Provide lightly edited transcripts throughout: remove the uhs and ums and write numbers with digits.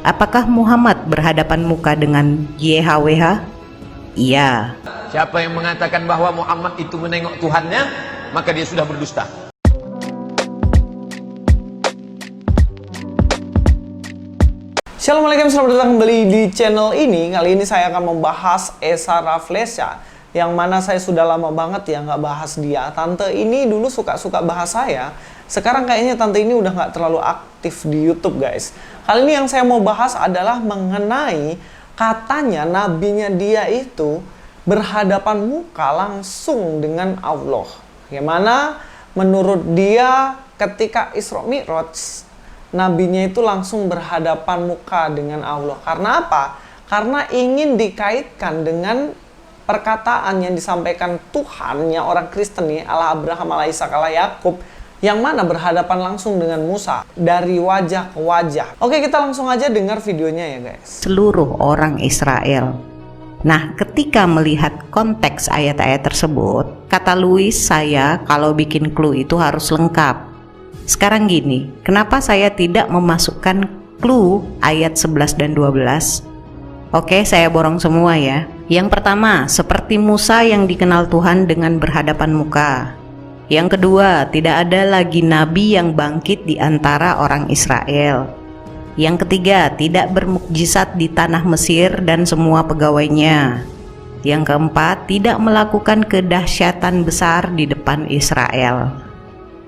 Apakah Muhammad berhadapan muka dengan YHWH? Iya. Siapa yang mengatakan bahwa Muhammad itu menengok Tuhannya, maka dia sudah berdusta. Assalamualaikum, selamat datang kembali di channel ini. Kali ini saya akan membahas Esa Raflesya, yang mana saya sudah lama banget ya nggak bahas dia. Tante ini dulu suka bahas saya. Sekarang kayaknya tante ini udah nggak terlalu aktif di YouTube, guys. Kali ini yang saya mau bahas adalah mengenai katanya nabinya dia itu berhadapan muka langsung dengan Allah. Gimana menurut dia ketika Isra Mi'raj, nabinya itu langsung berhadapan muka dengan Allah. Karena apa? Karena ingin dikaitkan dengan perkataan yang disampaikan Tuhan, yang orang Kristen nih, Allah Abraham, Allah Ishak, Allah Yakub, yang mana berhadapan langsung dengan Musa dari wajah ke wajah. Oke, kita langsung aja dengar videonya ya guys. Seluruh orang Israel. Nah, ketika melihat konteks ayat-ayat tersebut, kata Louis, saya kalau bikin clue itu harus lengkap. Sekarang gini, kenapa saya tidak memasukkan clue ayat 11 dan 12? Oke, saya borong semua ya. Yang pertama, seperti Musa yang dikenal Tuhan dengan berhadapan muka. Yang kedua, tidak ada lagi nabi yang bangkit di antara orang Israel. Yang ketiga, tidak bermukjizat di tanah Mesir dan semua pegawainya. Yang keempat, tidak melakukan kedahsyatan besar di depan Israel.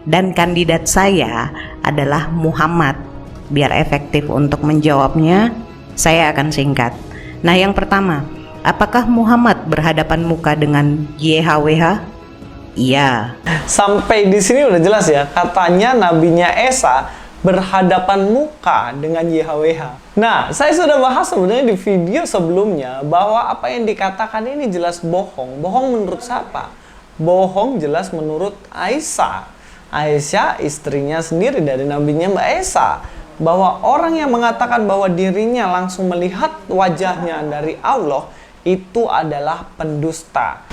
Dan kandidat saya adalah Muhammad. Biar efektif untuk menjawabnya, saya akan singkat. Nah, yang pertama, apakah Muhammad berhadapan muka dengan YHWH? Iya. Sampai di sini udah jelas ya, katanya nabinya Esa berhadapan muka dengan YHWH. Nah, saya sudah bahas sebenarnya di video sebelumnya bahwa apa yang dikatakan ini jelas bohong. Bohong menurut siapa? Bohong jelas menurut Aisyah. Aisyah, istrinya sendiri dari nabinya Mbak Esa, bahwa orang yang mengatakan bahwa dirinya langsung melihat wajahnya dari Allah itu adalah pendusta.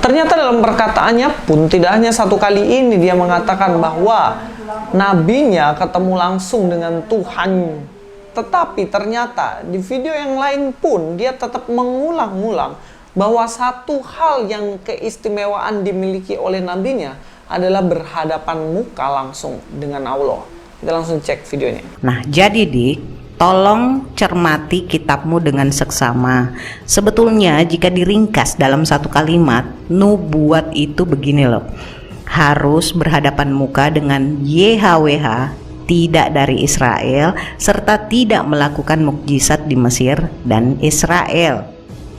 Ternyata dalam perkataannya pun tidak hanya satu kali ini dia mengatakan bahwa nabinya ketemu langsung dengan Tuhan. Tetapi ternyata di video yang lain pun dia tetap mengulang-ulang bahwa satu hal yang keistimewaan dimiliki oleh nabinya adalah berhadapan muka langsung dengan Allah. Kita langsung cek videonya. Nah, jadi Dik, tolong cermati kitabmu dengan seksama. Sebetulnya jika diringkas dalam satu kalimat, nubuat itu begini loh. Harus berhadapan muka dengan YHWH, tidak dari Israel, serta tidak melakukan mukjizat di Mesir dan Israel.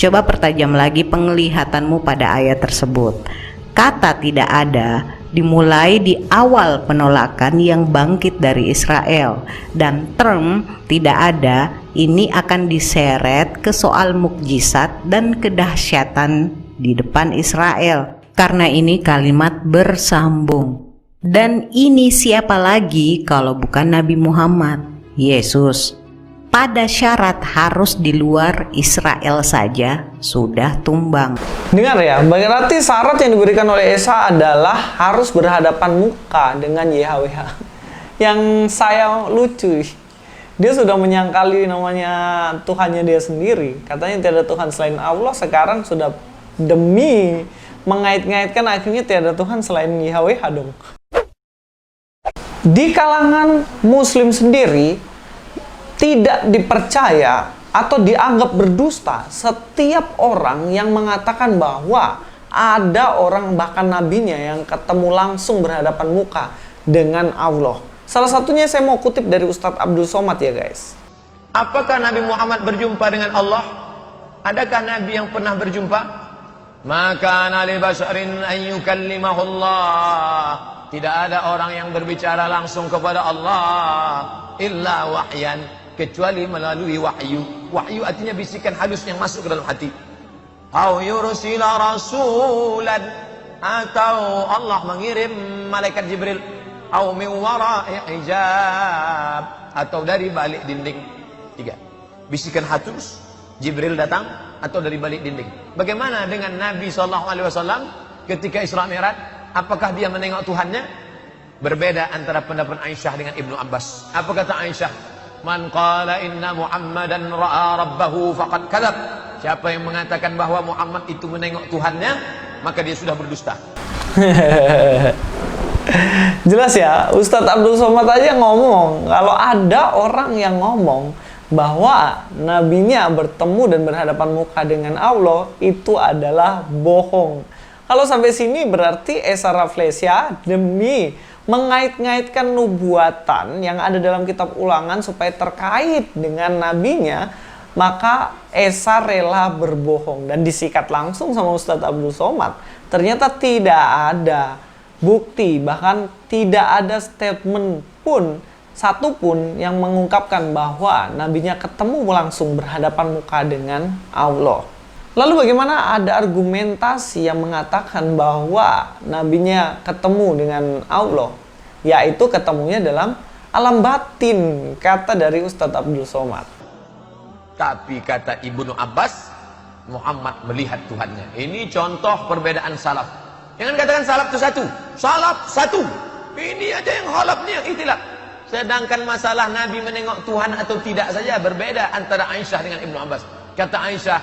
Coba pertajam lagi penglihatanmu pada ayat tersebut. Kata tidak ada dimulai di awal penolakan yang bangkit dari Israel, dan term tidak ada ini akan diseret ke soal mukjizat dan kedahsyatan di depan Israel. Karena ini kalimat bersambung. Dan ini siapa lagi kalau bukan Nabi Muhammad, Yesus. Pada syarat harus di luar Israel saja sudah tumbang. Dengar ya, berarti syarat yang diberikan oleh Esa adalah harus berhadapan muka dengan YHWH. Yang saya lucu, dia sudah menyangkali namanya Tuhannya dia sendiri. Katanya tiada Tuhan selain Allah, sekarang sudah demi mengait-ngaitkan akhirnya tiada Tuhan selain YHWH dong. Di kalangan Muslim sendiri tidak dipercaya atau dianggap berdusta setiap orang yang mengatakan bahwa ada orang bahkan nabinya yang ketemu langsung berhadapan muka dengan Allah. Salah satunya saya mau kutip dari Ustadz Abdul Somad ya guys. Apakah Nabi Muhammad berjumpa dengan Allah? Adakah Nabi yang pernah berjumpa? Maka Nabi basharin an yukallimahullah. Tidak ada orang yang berbicara langsung kepada Allah illa wahyan, kecuali melalui wahyu. Wahyu artinya bisikan halus yang masuk ke dalam hati. Au yursila rasulan, atau Allah mengirim malaikat Jibril. Au min wara'i hijab, atau dari balik dinding. Tiga. Bisikan halus, Jibril datang, atau dari balik dinding. Bagaimana dengan Nabi SAW ketika Isra Mi'raj? Apakah dia menengok Tuhannya? Berbeda antara pendapat Aisyah dengan Ibnu Abbas. Apa kata Aisyah? Man qala inna Muhammadan ra'a rabbahu faqad kadzab. Siapa yang mengatakan bahwa Muhammad itu menengok Tuhannya, maka dia sudah berdusta. Jelas ya, Ustadz Abdul Somad aja ngomong, kalau ada orang yang ngomong bahwa nabinya bertemu dan berhadapan muka dengan Allah, itu adalah bohong. Kalau sampai sini berarti Esa Rafflesia demi mengait-ngaitkan nubuatan yang ada dalam kitab Ulangan supaya terkait dengan nabinya, maka Esa rela berbohong dan disikat langsung sama Ustadz Abdul Somad. Ternyata tidak ada bukti, bahkan tidak ada statement pun satupun yang mengungkapkan bahwa nabinya ketemu langsung berhadapan muka dengan Allah. Lalu bagaimana ada argumentasi yang mengatakan bahwa nabinya ketemu dengan Allah, yaitu ketemunya dalam alam batin, kata dari Ustadz Abdul Somad. Tapi kata Ibnu Abbas, Muhammad melihat Tuhannya. Ini contoh perbedaan salaf. Jangan katakan salaf itu satu. Salaf satu. Ini aja yang khalaf, ini yang ikhtilaf. Sedangkan masalah Nabi menengok Tuhan atau tidak saja berbeda antara Aisyah dengan Ibnu Abbas. Kata Aisyah,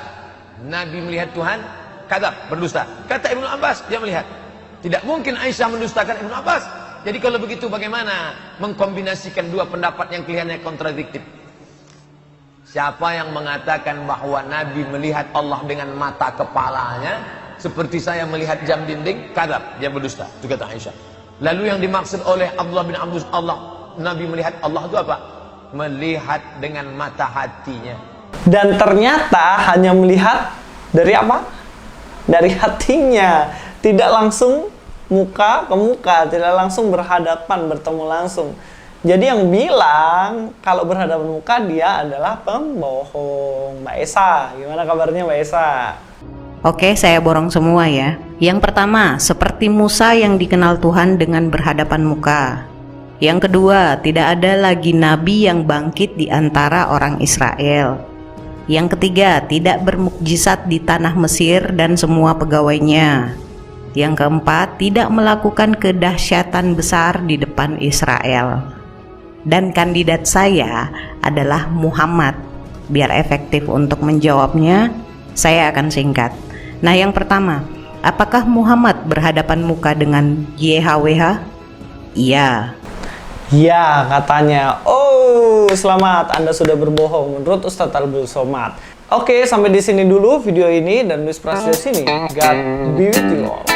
Nabi melihat Tuhan, kadzab, berdusta. Kata Ibnu Abbas, dia melihat. Tidak mungkin Aisyah mendustakan Ibnu Abbas. Jadi kalau begitu bagaimana mengkombinasikan dua pendapat yang kelihatannya kontradiktif? Siapa yang mengatakan bahwa Nabi melihat Allah dengan mata kepalanya seperti saya melihat jam dinding, kadzab, dia berdusta. Itu kata Aisyah. Lalu yang dimaksud oleh Abdullah bin Abbas, Nabi melihat Allah itu apa? Melihat dengan mata hatinya. Dan ternyata hanya melihat dari apa? Dari hatinya. Tidak langsung muka ke muka, tidak langsung berhadapan, bertemu langsung. Jadi yang bilang kalau berhadapan muka dia adalah pembohong. Mbak Esa, gimana kabarnya Mbak Esa? Oke, saya borong semua ya. Yang pertama, seperti Musa yang dikenal Tuhan dengan berhadapan muka. Yang kedua, tidak ada lagi nabi yang bangkit di antara orang Israel. Yang ketiga, tidak bermukjizat di tanah Mesir dan semua pegawainya. Yang keempat, tidak melakukan kedahsyatan besar di depan Israel. Dan kandidat saya adalah Muhammad. Biar efektif untuk menjawabnya, saya akan singkat. Nah, yang pertama, apakah Muhammad berhadapan muka dengan YHWH? Iya. Ya, katanya. Oh, selamat, Anda sudah berbohong menurut Ustadz Abdul Somad. Oke, sampai di sini dulu video ini, dan Luis Prasetyo sini. God be with you all.